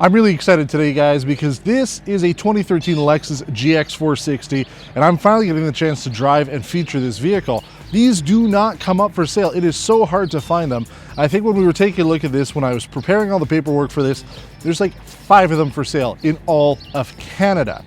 I'm really excited today, guys, because this is a 2013 Lexus GX 460, and I'm finally getting the chance to drive and feature this vehicle. These do not come up for sale. It is so hard to find them. I think when we were taking a look at this, when I was preparing all the paperwork for this, there's like 5 of them for sale in all of Canada.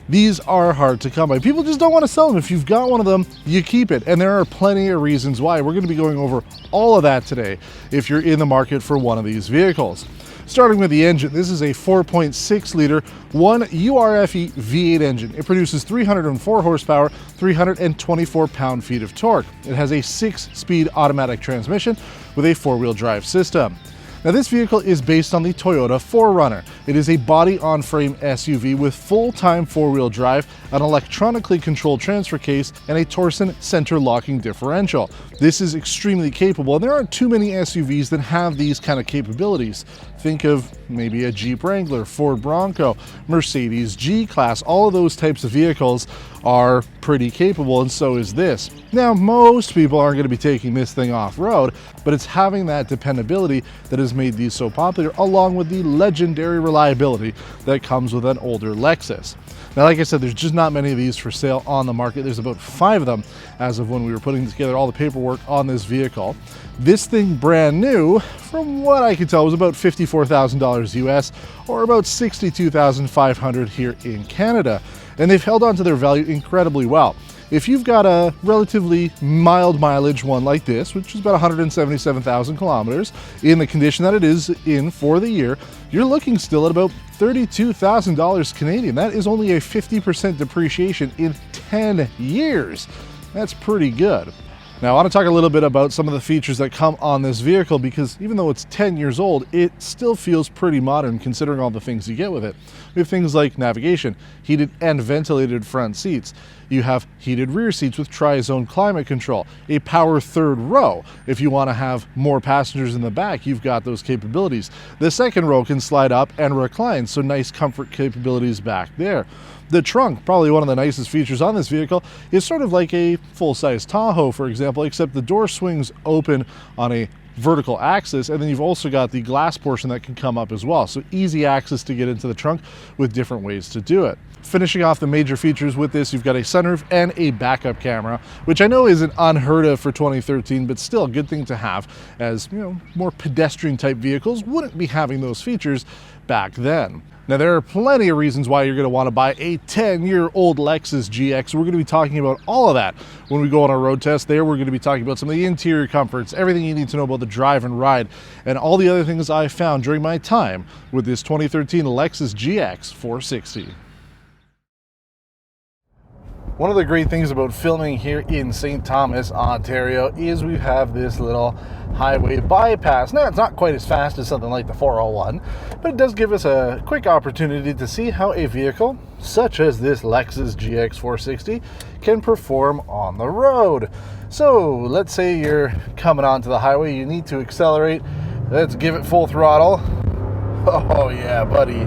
These are hard to come by. People just don't want to sell them. If you've got one of them, you keep it. And there are plenty of reasons why. We're going to be going over all of that today if you're in the market for one of these vehicles. Starting with the engine, this is a 4.6 liter 1 URFE V8 engine. It produces 304 horsepower, 324 pound-feet of torque. It has a 6-speed automatic transmission with a 4-wheel drive system. Now, this vehicle is based on the Toyota 4Runner. It is a body-on-frame SUV with full-time 4-wheel drive, an electronically controlled transfer case, and a Torsen center locking differential. This is extremely capable, and there aren't too many SUVs that have these kind of capabilities. Think of maybe a Jeep Wrangler, Ford Bronco, Mercedes G-Class. All of those types of vehicles are pretty capable, and so is this. Now, most people aren't going to be taking this thing off-road, but it's having that dependability that has made these so popular, along with the legendary reliability that comes with an older Lexus. Now, like I said, there's just not many of these for sale on the market. There's about 5 of them as of when we were putting together all the paperwork on this vehicle. This thing brand new, from what I could tell, was about $54,000 US, or about $62,500 here in Canada. And they've held on to their value incredibly well. If you've got a relatively mild mileage one like this, which is about 177,000 kilometers, in the condition that it is in for the year, you're looking still at about $32,000 Canadian. That is only a 50% depreciation in 10 years. That's pretty good. Now, I want to talk a little bit about some of the features that come on this vehicle, because even though it's 10 years old, it still feels pretty modern considering all the things you get with it. We have things like navigation, heated and ventilated front seats. You have heated rear seats with tri-zone climate control, a power third row. If you want to have more passengers in the back, you've got those capabilities. The second row can slide up and recline, so nice comfort capabilities back there. The trunk, probably one of the nicest features on this vehicle, is sort of like a full-size Tahoe, for example, except the door swings open on a vertical axis, and then you've also got the glass portion that can come up as well. So easy access to get into the trunk with different ways to do it. Finishing off the major features with this, you've got a sunroof and a backup camera, which I know isn't unheard of for 2013, but still a good thing to have, as you know, more pedestrian type vehicles wouldn't be having those features back then. Now, there are plenty of reasons why you're going to want to buy a 10-year-old Lexus GX. We're going to be talking about all of that when we go on our road test. There, we're going to be talking about some of the interior comforts, everything you need to know about the drive and ride, and all the other things I found during my time with this 2013 Lexus GX 460. One of the great things about filming here in St. Thomas, Ontario, is we have this little highway bypass. Now, it's not quite as fast as something like the 401, but it does give us a quick opportunity to see how a vehicle, such as this Lexus GX 460, can perform on the road. So, let's say you're coming onto the highway, you need to accelerate. Let's give it full throttle. Oh yeah, buddy.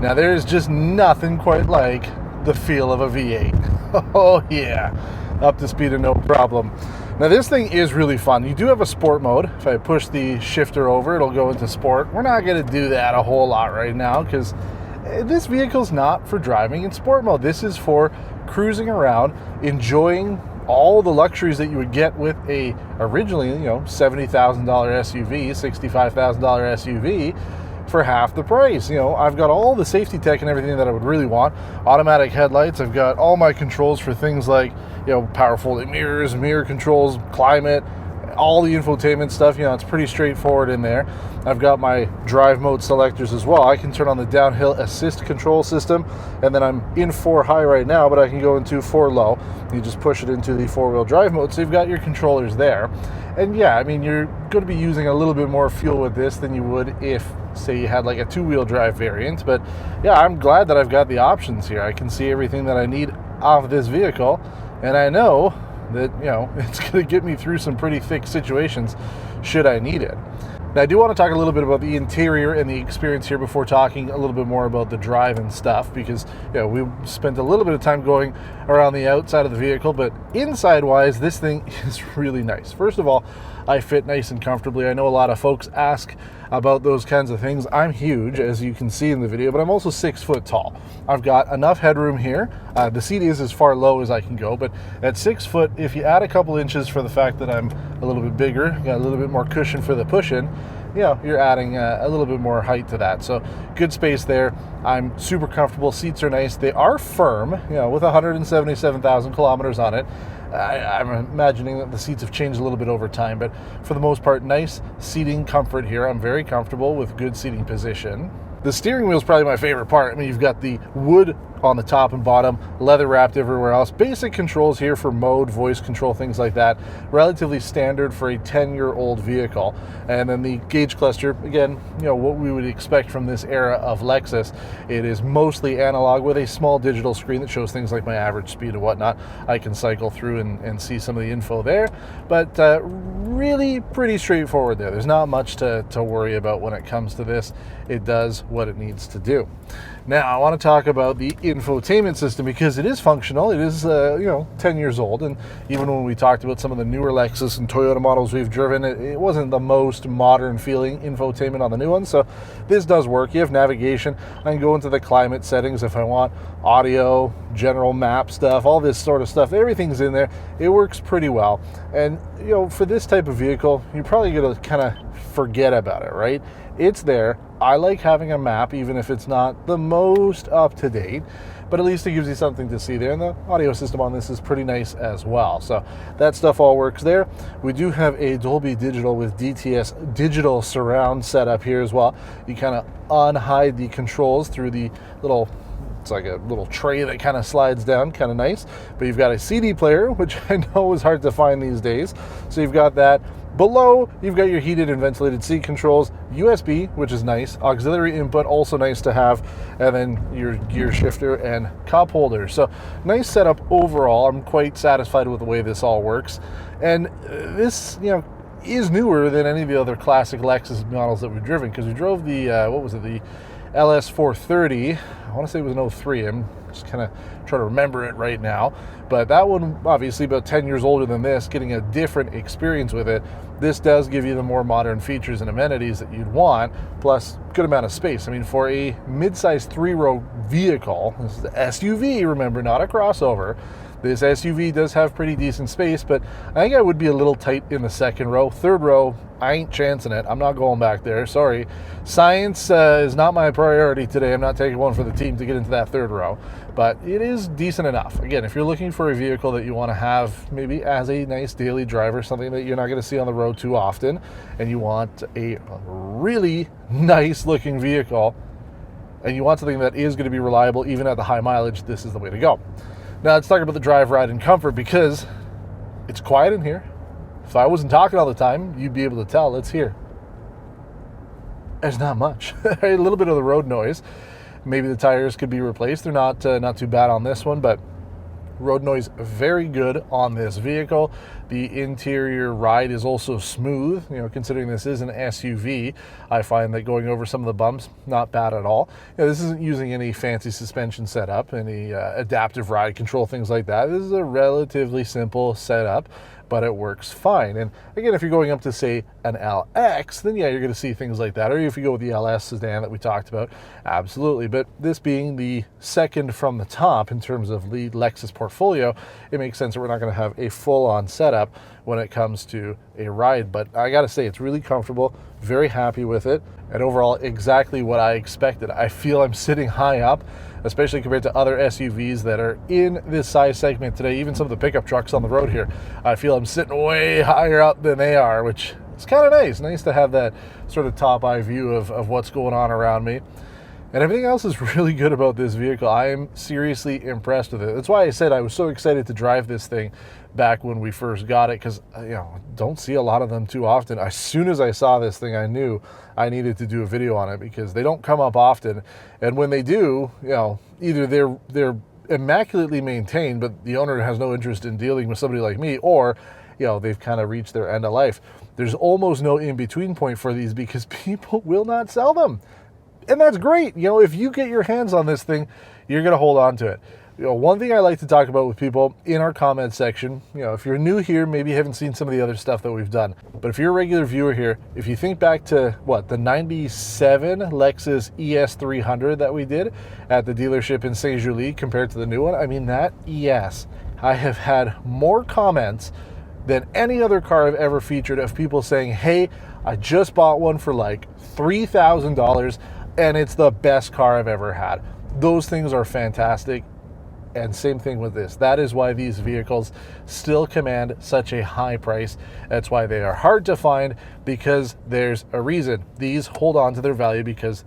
Now, there's just nothing quite like the feel of a V8. Oh yeah, up to speed and no problem. Now, this thing is really fun. You do have a sport mode. If I push the shifter over, it'll go into sport. We're not going to do that a whole lot right now because this vehicle's not for driving in sport mode. This is for cruising around, enjoying all the luxuries that you would get with a originally, $70,000 SUV, $65,000 SUV, for half the price. I've got all the safety tech and everything that I would really want. Automatic headlights. I've got all my controls for things like, power folding mirrors, mirror controls, climate, all the infotainment stuff. It's pretty straightforward in there. I've got my drive mode selectors as well. I can turn on the downhill assist control system, and then I'm in 4 high right now, but I can go into 4 low. You just push it into the 4-wheel drive mode, so you've got your controllers there. And yeah, you're going to be using a little bit more fuel with this than you would if, say, you had like a 2-wheel drive variant. But yeah, I'm glad that I've got the options here. I can see everything that I need off this vehicle, and I know that, it's going to get me through some pretty thick situations should I need it. Now, I do want to talk a little bit about the interior and the experience here before talking a little bit more about the drive and stuff, because we spent a little bit of time going around the outside of the vehicle, but inside-wise, this thing is really nice. First of all, I fit nice and comfortably. I know a lot of folks ask about those kinds of things. I'm huge, as you can see in the video, but I'm also 6 foot tall. I've got enough headroom here. The seat is as far low as I can go, but at 6 foot, if you add a couple inches for the fact that I'm a little bit bigger, got a little bit more cushion for the push-in, you know, you're adding a little bit more height to that. So good space there. I'm super comfortable. Seats are nice. They are firm, you know, with 177,000 kilometers on it. I'm imagining that the seats have changed a little bit over time, but for the most part, nice seating comfort here. I'm very comfortable with good seating position. The steering wheel is probably my favorite part. I mean, you've got the wood on the top and bottom, leather wrapped everywhere else. Basic controls here for mode, voice control, things like that. Relatively standard for a 10-year-old vehicle. And then the gauge cluster, again, you know, what we would expect from this era of Lexus. It is mostly analog with a small digital screen that shows things like my average speed and whatnot. I can cycle through and see some of the info there, but really pretty straightforward there. There's not much to worry about when it comes to this. It does what it needs to do. Now, I want to talk about the infotainment system because it is functional. It is, 10 years old, and even when we talked about some of the newer Lexus and Toyota models we've driven, it wasn't the most modern feeling infotainment on the new one, so this does work. You have navigation. I can go into the climate settings if I want, audio, general map stuff, all this sort of stuff. Everything's in there. It works pretty well, and, you know, for this type of vehicle, you're probably going to kind of forget about it, right? It's there. I like having a map, even if it's not the most up-to-date, but at least it gives you something to see there. And the audio system on this is pretty nice as well. So that stuff all works there. We do have a Dolby Digital with DTS digital surround setup here as well. You kind of unhide the controls through the little, it's like a little tray that kind of slides down, kind of nice. But you've got a CD player, which I know is hard to find these days. So you've got that. Below, you've got your heated and ventilated seat controls, USB, which is nice, auxiliary input, also nice to have, and then your gear shifter and cup holder. So nice setup overall. I'm quite satisfied with the way this all works. And this, you know, is newer than any of the other classic Lexus models that we've driven, because we drove the, the LS 430. I want to say it was an 03. I'm just kind of trying to remember it right now. But that one, obviously about 10 years older than this, getting a different experience with it. This does give you the more modern features and amenities that you'd want, plus good amount of space. I mean, for a mid-sized 3-row vehicle, this is the SUV, remember, not a crossover. This SUV does have pretty decent space, but I think I would be a little tight in the second row. Third row, I ain't chancing it. I'm not going back there. Sorry. Science is not my priority today. I'm not taking one for the team to get into that third row, but it is decent enough. Again, if you're looking for a vehicle that you want to have maybe as a nice daily driver, something that you're not going to see on the road too often, and you want a really nice looking vehicle, and you want something that is going to be reliable even at the high mileage, this is the way to go. Now let's talk about the drive, ride, and comfort, because it's quiet in here. If I wasn't talking all the time, you'd be able to tell. Let's hear. There's not much. A little bit of the road noise. Maybe the tires could be replaced. They're not too bad on this one, but road noise very good on this vehicle. The interior ride is also smooth. You know, considering this is an SUV, I find that going over some of the bumps, not bad at all. You know, this isn't using any fancy suspension setup, any adaptive ride control, things like that. This is a relatively simple setup, but it works fine. And again, if you're going up to, say, an LX, then yeah, you're going to see things like that. Or if you go with the LS sedan that we talked about, absolutely. But this being the second from the top in terms of the Lexus portfolio, it makes sense that we're not going to have a full-on setup when it comes to a ride. But I got to say, it's really comfortable, very happy with it, and overall exactly what I expected. I feel I'm sitting high up, especially compared to other SUVs that are in this size segment today. Even some of the pickup trucks on the road here, I feel I'm sitting way higher up than they are, which is kind of nice. Nice to have that sort of top eye view of what's going on around me. And everything else is really good about this vehicle. I am seriously impressed with it. That's why I said I was so excited to drive this thing back when we first got it, because don't see a lot of them too often. As soon as I saw this thing, I knew I needed to do a video on it, because they don't come up often. And when they do, either they're immaculately maintained, but the owner has no interest in dealing with somebody like me, or they've kind of reached their end of life. There's almost no in-between point for these, because people will not sell them. And that's great. If you get your hands on this thing, you're going to hold on to it. One thing I like to talk about with people in our comment section, if you're new here, maybe you haven't seen some of the other stuff that we've done. But if you're a regular viewer here, if you think back to the 97 Lexus ES300 that we did at the dealership in Saint-Julie compared to the new one, I mean, that ES, I have had more comments than any other car I've ever featured of people saying, hey, I just bought one for like $3,000 and it's the best car I've ever had. Those things are fantastic. And same thing with this. That is why these vehicles still command such a high price. That's why they are hard to find, because there's a reason. These hold on to their value because,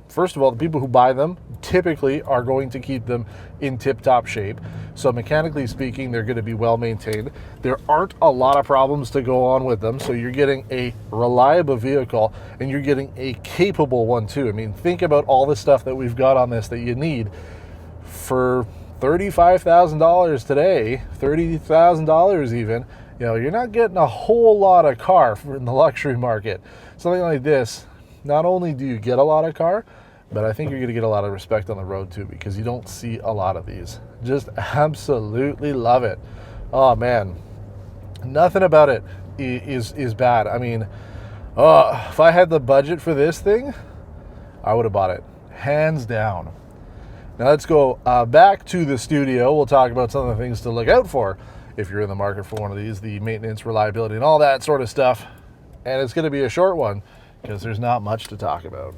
first of all, the people who buy them typically are going to keep them in tip-top shape. So mechanically speaking, they're going to be well maintained. There aren't a lot of problems to go on with them. So you're getting a reliable vehicle and you're getting a capable one too. I mean, think about all the stuff that we've got on this that you need for $35,000 today, $30,000 even. You're not getting a whole lot of car in the luxury market. Something like this, not only do you get a lot of car, but I think you're going to get a lot of respect on the road too, because you don't see a lot of these. Just absolutely love it. Oh man, nothing about it is bad. I mean, if I had the budget for this thing, I would have bought it, hands down. Now let's go back to the studio. We'll talk about some of the things to look out for if you're in the market for one of these, the maintenance, reliability, and all that sort of stuff. And it's going to be a short one because there's not much to talk about.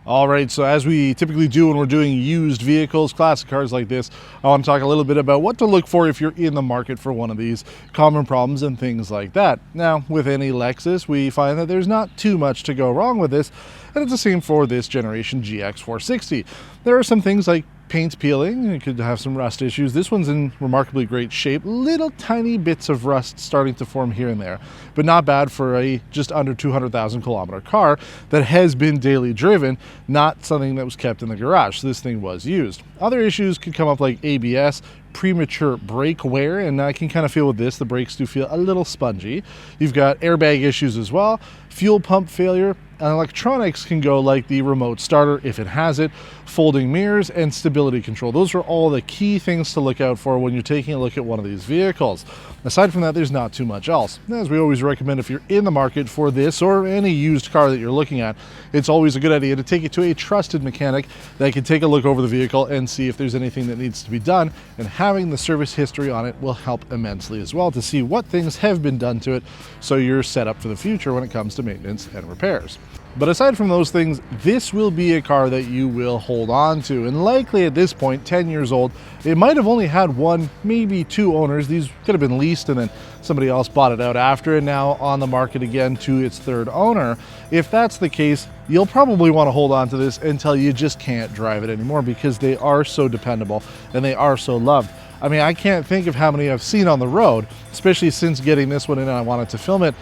All right, so as we typically do when we're doing used vehicles, classic cars like this, I want to talk a little bit about what to look for if you're in the market for one of these, common problems and things like that. Now, with any Lexus, we find that there's not too much to go wrong with this, and it's the same for this generation GX 460. There are some things like paint peeling, it could have some rust issues. This one's in remarkably great shape, little tiny bits of rust starting to form here and there, but not bad for a just under 200,000 kilometer car that has been daily driven, not something that was kept in the garage. So this thing was used. Other issues could come up like ABS, premature brake wear, and I can kind of feel with this, the brakes do feel a little spongy. You've got airbag issues as well, fuel pump failure, and electronics can go like the remote starter if it has it, folding mirrors, and stability control. Those are all the key things to look out for when you're taking a look at one of these vehicles. Aside from that, there's not too much else. As we always recommend, if you're in the market for this or any used car that you're looking at, it's always a good idea to take it to a trusted mechanic that can take a look over the vehicle and see if there's anything that needs to be done, and having the service history on it will help immensely as well to see what things have been done to it so you're set up for the future when it comes to maintenance and repairs. But aside from those things, this will be a car that you will hold on to, and likely at this point, 10 years old, it might have only had one, maybe two owners. These could have been leased and then somebody else bought it out after, and now on the market again to its third owner. If that's the case, you'll probably want to hold on to this until you just can't drive it anymore, because they are so dependable and they are so loved. I mean, I can't think of how many I've seen on the road, especially since getting this one in and I wanted to film it.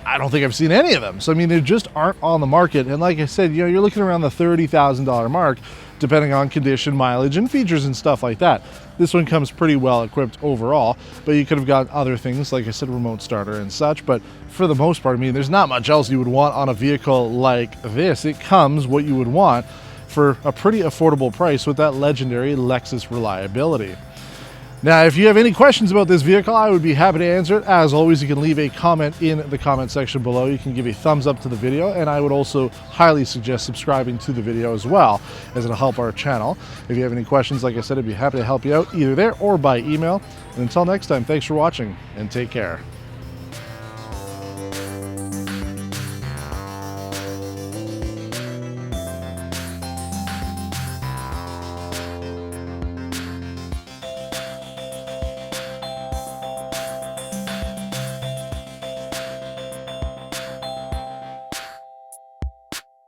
I don't think I've seen any of them. So, I mean, they just aren't on the market. And like I said, you're looking around the $30,000 mark, depending on condition, mileage, and features and stuff like that. This one comes pretty well equipped overall, but you could have got other things, like I said, remote starter and such. But for the most part, I mean, there's not much else you would want on a vehicle like this. It comes what you would want for a pretty affordable price with that legendary Lexus reliability. Now, if you have any questions about this vehicle, I would be happy to answer it. As always, you can leave a comment in the comment section below. You can give a thumbs up to the video, and I would also highly suggest subscribing to the video as well, as it'll help our channel. If you have any questions, like I said, I'd be happy to help you out either there or by email. And until next time, thanks for watching and take care.